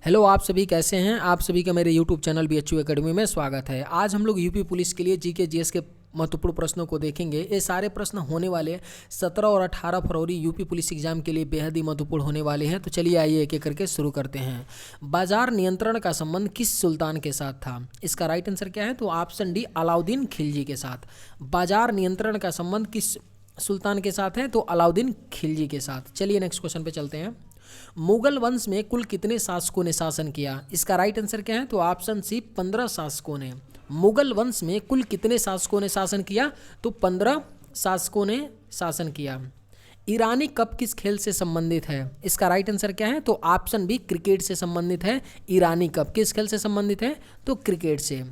Hello, आप सभी कैसे हैं। आप सभी का मेरे यूट्यूब चैनल BHU एकेडमी में स्वागत है। आज हम लोग यूपी पुलिस के लिए जीके जीएस के महत्वपूर्ण प्रश्नों को देखेंगे। ये सारे प्रश्न होने वाले 17 और 18 फरवरी यूपी पुलिस एग्जाम के लिए बेहद ही महत्वपूर्ण होने वाले हैं। तो चलिए आइए एक एक करके शुरू करते हैं। बाजार नियंत्रण का संबंध किस सुल्तान के साथ था? इसका राइट आंसर क्या है? तो ऑप्शन डी, अलाउद्दीन खिलजी के साथ। बाजार नियंत्रण का संबंध किस सुल्तान के साथ है? तो अलाउद्दीन खिलजी के साथ। चलिए नेक्स्ट क्वेश्चन पे चलते हैं। मुगल वंश में कुल कितने शासकों ने शासन किया? इसका राइट आंसर क्या है? तो ऑप्शन सी, 15 शासकों ने। मुगल वंश में कुल कितने शासकों ने शासन किया? तो 15 शासकों ने शासन किया। ईरानी कप किस खेल से संबंधित है? इसका राइट आंसर क्या है? तो ऑप्शन बी, क्रिकेट से संबंधित है। ईरानी कप किस खेल से संबंधित है? तो क्रिकेट से।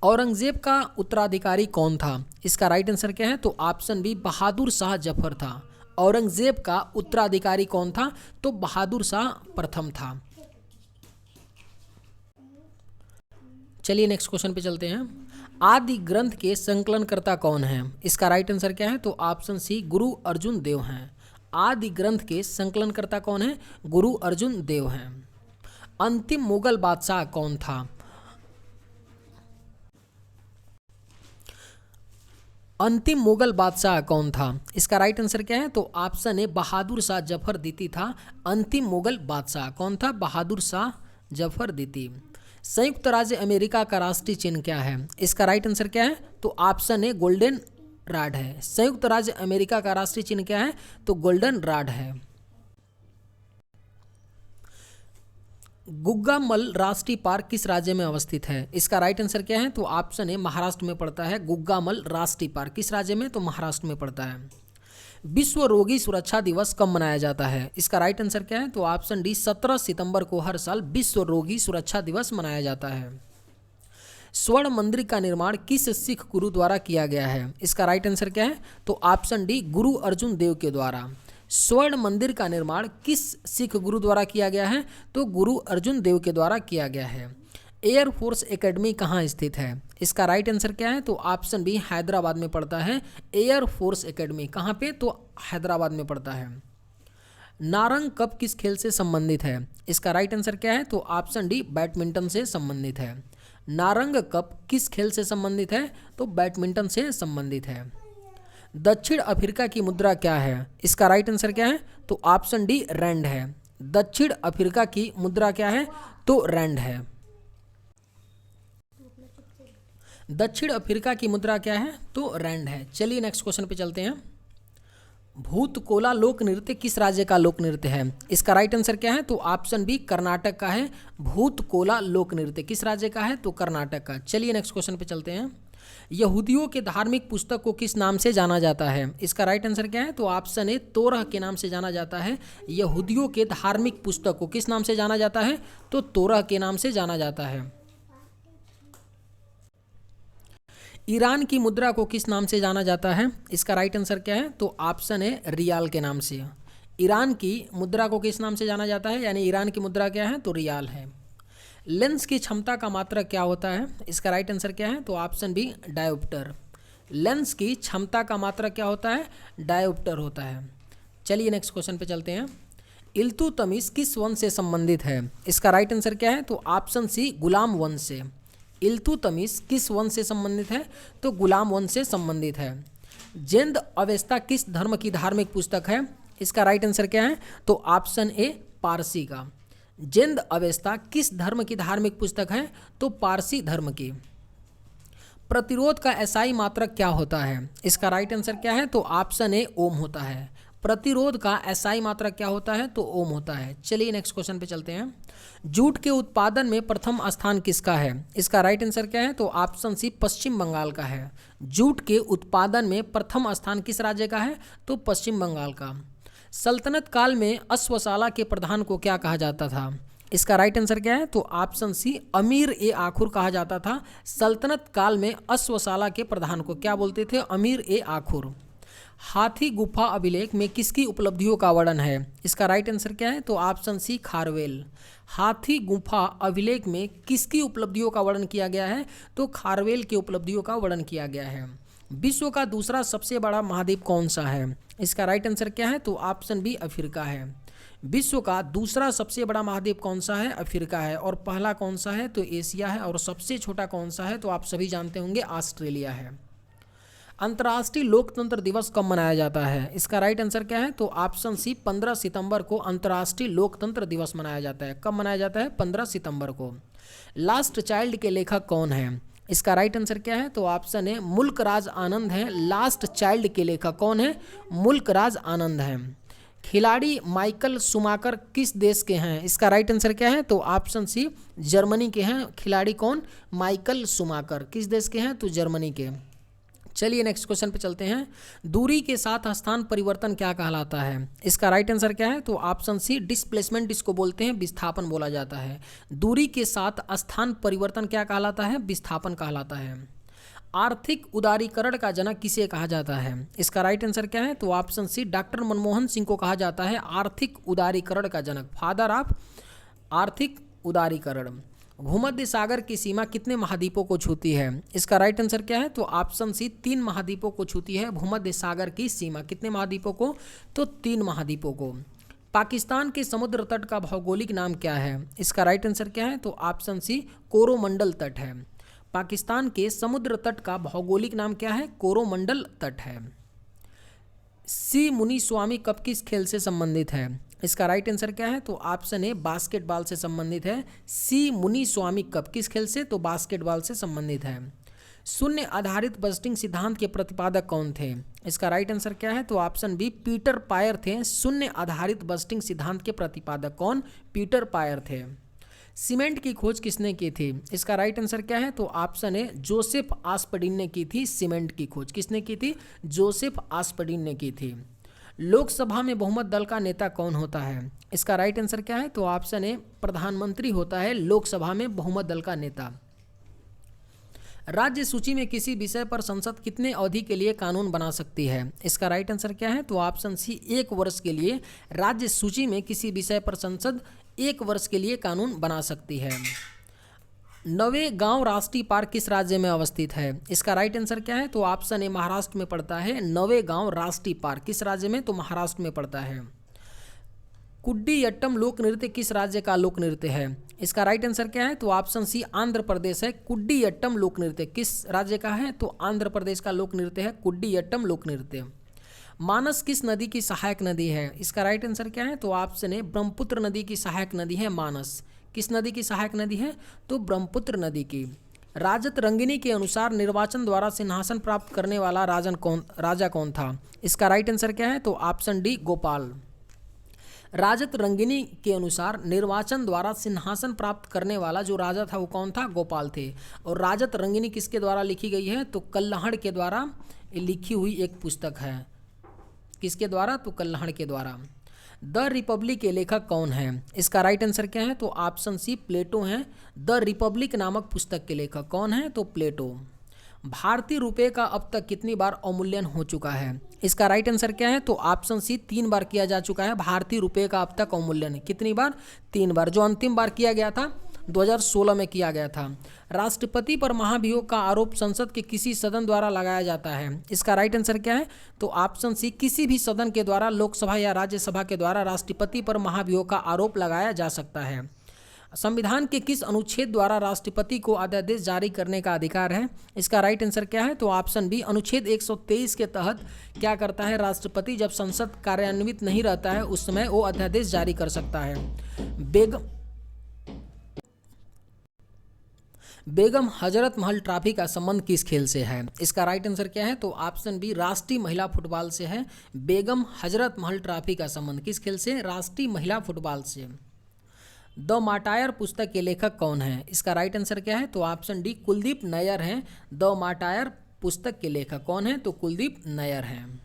औरंगजेब का उत्तराधिकारी कौन था? इसका राइट आंसर क्या है? तो ऑप्शन बी, बहादुर शाह जफर था। औरंगजेब का उत्तराधिकारी कौन था? तो बहादुर शाह प्रथम था। चलिए नेक्स्ट क्वेश्चन पे चलते हैं। आदि ग्रंथ के संकलनकर्ता कौन है? इसका राइट आंसर क्या है? तो ऑप्शन सी, गुरु अर्जुन देव हैं। आदि ग्रंथ के संकलनकर्ता कौन है? गुरु अर्जुन देव हैं। अंतिम मुगल बादशाह कौन था? अंतिम मुगल बादशाह कौन था? इसका राइट आंसर क्या है? तो ऑप्शन ए, बहादुर शाह जफर द्वितीय था अंतिम मुगल बादशाह। कौन था? बहादुर शाह जफर द्वितीय। संयुक्त राज्य अमेरिका का राष्ट्रीय चिन्ह क्या है? इसका राइट आंसर क्या है? तो ऑप्शन ए, गोल्डन राड है। संयुक्त राज्य अमेरिका का राष्ट्रीय चिन्ह क्या है? तो गोल्डन राड है। गुग्गामल राष्ट्रीय पार्क किस राज्य में अवस्थित है? इसका राइट आंसर क्या है? तो ऑप्शन ए, महाराष्ट्र में पड़ता है। गुग्गामल राष्ट्रीय पार्क किस राज्य में? तो महाराष्ट्र में पड़ता है। विश्व रोगी सुरक्षा दिवस कब मनाया जाता है? इसका राइट आंसर क्या है? तो ऑप्शन डी, 17 सितंबर को हर साल विश्व रोगी सुरक्षा दिवस मनाया जाता है। स्वर्ण मंदिर का निर्माण किस सिख गुरु द्वारा किया गया है? इसका राइट आंसर क्या है? तो ऑप्शन डी, गुरु अर्जुन देव के द्वारा। स्वर्ण मंदिर का निर्माण किस सिख गुरु द्वारा किया गया है? तो गुरु अर्जुन देव के द्वारा किया गया है। एयरफोर्स एकेडमी कहाँ स्थित है? इसका राइट आंसर क्या है? तो ऑप्शन बी, हैदराबाद में पड़ता है। एयरफोर्स एकेडमी कहाँ पे? तो हैदराबाद में पड़ता है। नारंग कप किस खेल से संबंधित है? इसका राइट आंसर क्या है? तो ऑप्शन डी, बैडमिंटन से संबंधित है। नारंग कप किस खेल से संबंधित है? तो बैडमिंटन से संबंधित है। दक्षिण अफ्रीका की मुद्रा क्या है? इसका राइट आंसर क्या है? तो ऑप्शन डी, रैंड है। दक्षिण अफ्रीका की मुद्रा क्या है? तो रैंड है। दक्षिण अफ्रीका की मुद्रा क्या है? तो रैंड है। चलिए नेक्स्ट क्वेश्चन पे चलते हैं। भूतकोला लोक नृत्य किस राज्य का लोक नृत्य है? इसका राइट आंसर क्या है? तो ऑप्शन बी, कर्नाटक का है। भूतकोला लोक नृत्य किस राज्य का है? तो कर्नाटक का। चलिए नेक्स्ट क्वेश्चन पे चलते हैं। यहूदियों के धार्मिक पुस्तक को किस नाम से जाना जाता है? इसका राइट आंसर क्या है? तो ऑप्शन ए, तोरह के नाम से जाना जाता है। यहूदियों के धार्मिक पुस्तक को किस नाम से जाना जाता है? तो तोरह के नाम से जाना जाता है। ईरान की मुद्रा को किस नाम से जाना जाता है? इसका राइट आंसर क्या है? तो ऑप्शन ए, रियाल के नाम से। ईरान की मुद्रा को किस नाम से जाना जाता है? यानी ईरान की मुद्रा क्या है? तो रियाल है। लेंस की क्षमता का मात्रक क्या होता है? इसका राइट आंसर क्या है? तो ऑप्शन बी, डायोप्टर। लेंस की क्षमता का मात्रक क्या होता है? डायोप्टर होता है। चलिए नेक्स्ट क्वेश्चन पे चलते हैं। इल्तुतमिश किस वंश से संबंधित है? इसका राइट आंसर क्या है? तो ऑप्शन सी, गुलाम वंश से। इल्तुतमिश किस वंश से संबंधित है? तो गुलाम वंश से संबंधित है। जिंद अवेस्ता किस धर्म की धार्मिक पुस्तक है? इसका राइट आंसर क्या है? तो ऑप्शन ए, पारसी का। जिंद अवेस्ता किस धर्म की धार्मिक पुस्तक है? तो पारसी धर्म की। प्रतिरोध का एसआई मात्रक क्या होता है? इसका राइट आंसर क्या है? तो ऑप्शन ए, ओम होता है। प्रतिरोध का एसआई मात्रक क्या होता है? तो ओम होता है। चलिए नेक्स्ट क्वेश्चन पे चलते हैं। जूट के उत्पादन में प्रथम स्थान किसका है? इसका राइट आंसर क्या है? तो ऑप्शन सी, पश्चिम बंगाल का है। जूट के उत्पादन में प्रथम स्थान किस राज्य का है? तो पश्चिम बंगाल का। सल्तनत काल में अश्वशाला के प्रधान को क्या कहा जाता था? इसका राइट आंसर क्या है? तो ऑप्शन सी, अमीर ए आखुर कहा जाता था। सल्तनत काल में अश्वशाला के प्रधान को क्या बोलते थे? अमीर ए आखुर। हाथी गुफा अभिलेख में किसकी उपलब्धियों का वर्णन है? इसका राइट आंसर क्या है? तो ऑप्शन सी, खारवेल। हाथी गुफा अभिलेख में किसकी उपलब्धियों का वर्णन किया गया है? तो खारवेल की उपलब्धियों का वर्णन किया गया है। विश्व का दूसरा सबसे बड़ा महाद्वीप कौन सा है? इसका राइट आंसर क्या है? तो ऑप्शन बी, अफ्रीका है। विश्व का दूसरा सबसे बड़ा महाद्वीप कौन सा है? अफ्रीका है। और पहला कौन सा है? तो एशिया है। और सबसे छोटा कौन सा है? तो आप सभी जानते होंगे ऑस्ट्रेलिया है। अंतर्राष्ट्रीय लोकतंत्र दिवस कब मनाया जाता है? इसका राइट आंसर क्या है? तो ऑप्शन सी 15 सितंबर को अंतर्राष्ट्रीय लोकतंत्र दिवस मनाया जाता है। कब मनाया जाता है? 15 सितंबर को। लास्ट चाइल्ड के लेखक कौन है? इसका राइट आंसर क्या है? तो ऑप्शन है मुल्क राज आनंद है। लास्ट चाइल्ड के लेखक कौन है? मुल्क राज आनंद है। खिलाड़ी माइकल शुमाकर किस देश के हैं? इसका राइट आंसर क्या है? तो ऑप्शन सी जर्मनी के हैं। खिलाड़ी कौन? Michael Schumacher. किस देश के हैं? तो जर्मनी के। चलिए नेक्स्ट क्वेश्चन पे चलते हैं। दूरी के साथ स्थान परिवर्तन क्या कहलाता है? इसका राइट आंसर क्या है? तो ऑप्शन सी डिस्प्लेसमेंट इसको बोलते हैं, विस्थापन बोला जाता है। दूरी के साथ स्थान परिवर्तन क्या कहलाता है? विस्थापन कहलाता है। आर्थिक उदारीकरण का जनक किसे कहा जाता है? इसका राइट आंसर क्या है? तो option c doctor Manmohan Singh को कहा जाता है आर्थिक उदारीकरण का जनक, फादर ऑफ आर्थिक उदारीकरण। भूमध्य सागर की सीमा कितने महाद्वीपों को छूती है? इसका राइट आंसर क्या है? तो ऑप्शन सी 3 महाद्वीपों को छूती है भूमध्य सागर की सीमा। कितने महाद्वीपों को? तो 3 महाद्वीपों को। पाकिस्तान के समुद्र तट का भौगोलिक नाम क्या है? इसका राइट आंसर क्या है? तो ऑप्शन सी कोरोमंडल तट है। पाकिस्तान के समुद्र तट का भौगोलिक नाम क्या है? कोरोमंडल तट है। सी मुनीस्वामी कप किस खेल से संबंधित है? इसका राइट आंसर क्या है? तो ऑप्शन ए बास्केटबॉल से संबंधित है। सी मुनीस्वामी कप किस खेल से? तो बास्केटबॉल से संबंधित है। शून्य आधारित बजटिंग सिद्धांत के प्रतिपादक कौन थे? इसका राइट आंसर क्या है? तो ऑप्शन बी पीटर पायर थे। शून्य आधारित बजटिंग सिद्धांत के प्रतिपादक कौन? पीटर पायर थे। सीमेंट की खोज किसने की थी? इसका राइट आंसर क्या है? तो ऑप्शन ए जोसेफ आस्पर्डिन ने की थी। सीमेंट की खोज किसने की थी? जोसेफ आस्पर्डिन ने की थी। लोकसभा में बहुमत दल का नेता कौन होता है? इसका राइट आंसर क्या है? तो ऑप्शन ए प्रधानमंत्री होता है लोकसभा में बहुमत दल का नेता। राज्य सूची में किसी विषय पर संसद कितने अवधि के लिए कानून बना सकती है? इसका राइट आंसर क्या है? तो ऑप्शन सी 1 वर्ष के लिए राज्य सूची में किसी विषय पर संसद 1 वर्ष के लिए कानून बना सकती है। नवेगांव राष्ट्रीय पार्क किस राज्य में अवस्थित है? इसका राइट आंसर क्या है? तो ऑप्शन ए महाराष्ट्र में पड़ता है। नवेगांव राष्ट्रीय पार्क किस राज्य में? तो महाराष्ट्र में पड़ता है। कुड्डियट्टम लोक नृत्य किस राज्य का लोक नृत्य है? इसका राइट आंसर क्या है? तो ऑप्शन सी आंध्र प्रदेश है। कुड्डियट्टम लोक नृत्य किस राज्य का है? तो आंध्र प्रदेश का लोक नृत्य है कुड्डियट्टम लोक नृत्य। मानस किस नदी की सहायक नदी है? इसका राइट आंसर क्या है? तो ऑप्शन ए ब्रह्मपुत्र नदी की सहायक नदी है मानस। किस नदी की सहायक नदी है? तो ब्रह्मपुत्र नदी की। राजत रंगिनी के अनुसार निर्वाचन द्वारा सिंहासन प्राप्त करने वाला राजा कौन था? इसका राइट आंसर क्या है? तो ऑप्शन डी गोपाल। राजत रंगिनी के अनुसार निर्वाचन द्वारा सिंहासन प्राप्त करने वाला जो राजा था वो कौन था? गोपाल थे। और राजत रंगिनी किसके द्वारा लिखी गई है? तो कल्हड़ के द्वारा लिखी हुई एक पुस्तक है। किसके द्वारा? तो कल्हड़ के द्वारा। द रिपब्लिक के लेखक कौन है? इसका राइट आंसर क्या है? तो ऑप्शन सी प्लेटो हैं। द रिपब्लिक नामक पुस्तक के लेखक कौन है? तो प्लेटो। भारतीय रुपये का अब तक कितनी बार अवमूल्यन हो चुका है? इसका राइट आंसर क्या है? तो ऑप्शन सी 3 बार किया जा चुका है भारतीय रुपये का अब तक अवमूल्यन। कितनी बार? 3 बार। जो अंतिम बार किया गया था 2016 में किया गया था। राष्ट्रपति पर महाभियोग का आरोप संसद के किसी सदन द्वारा लगाया जाता है? इसका राइट आंसर क्या है? तो ऑप्शन सी किसी भी सदन के द्वारा लोकसभा या राज्यसभा के द्वारा राष्ट्रपति पर महाभियोग का आरोप लगाया जा सकता है। संविधान के किस अनुच्छेद द्वारा राष्ट्रपति को अध्यादेश जारी करने का अधिकार है? इसका राइट आंसर क्या है? तो ऑप्शन बी अनुच्छेद 123 के तहत क्या करता है राष्ट्रपति? जब संसद कार्यान्वित नहीं रहता है उस समय वो अध्यादेश जारी कर सकता है। बेगम हजरत महल ट्रॉफी का संबंध किस खेल से है? इसका राइट आंसर क्या है? तो ऑप्शन बी राष्ट्रीय महिला फुटबॉल से है। बेगम हजरत महल ट्रॉफी का संबंध किस खेल से? राष्ट्रीय महिला फुटबॉल से। द मार्टायर पुस्तक के लेखक कौन है? इसका राइट आंसर क्या है? तो ऑप्शन डी कुलदीप नैयर हैं। द मार्टायर पुस्तक के लेखक कौन है? तो कुलदीप नैयर हैं।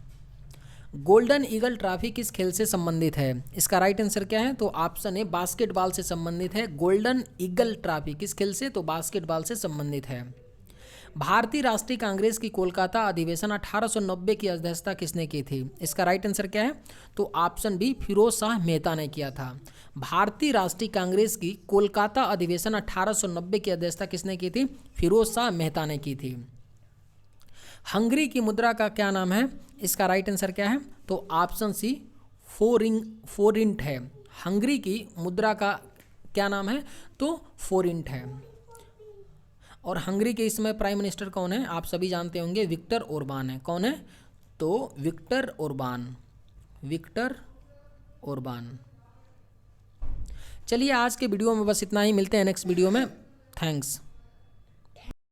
गोल्डन ईगल ट्रॉफी किस खेल से संबंधित है? इसका राइट आंसर क्या है? तो ऑप्शन ए बास्केटबॉल से संबंधित है। गोल्डन ईगल ट्रॉफी किस खेल से? तो बास्केटबॉल से संबंधित है। भारतीय राष्ट्रीय कांग्रेस की कोलकाता अधिवेशन 1890 की अध्यक्षता किसने की थी? इसका राइट आंसर क्या है? तो ऑप्शन बी फिरोज शाह मेहता ने किया था। भारतीय राष्ट्रीय कांग्रेस की कोलकाता अधिवेशन 1890 की अध्यक्षता किसने की थी? फिरोज शाह मेहता ने की थी। हंगरी की मुद्रा का क्या नाम है? इसका राइट आंसर क्या है? तो ऑप्शन सी फोरिंट है। हंगरी की मुद्रा का क्या नाम है? तो फोरिंट है। और हंगरी के इस समय प्राइम मिनिस्टर कौन है? आप सभी जानते होंगे, विक्टर ओरबान है। कौन है? तो विक्टर ओरबान, विक्टर ओरबान। चलिए आज के वीडियो में बस इतना ही, मिलते हैं नेक्स्ट वीडियो में। थैंक्स।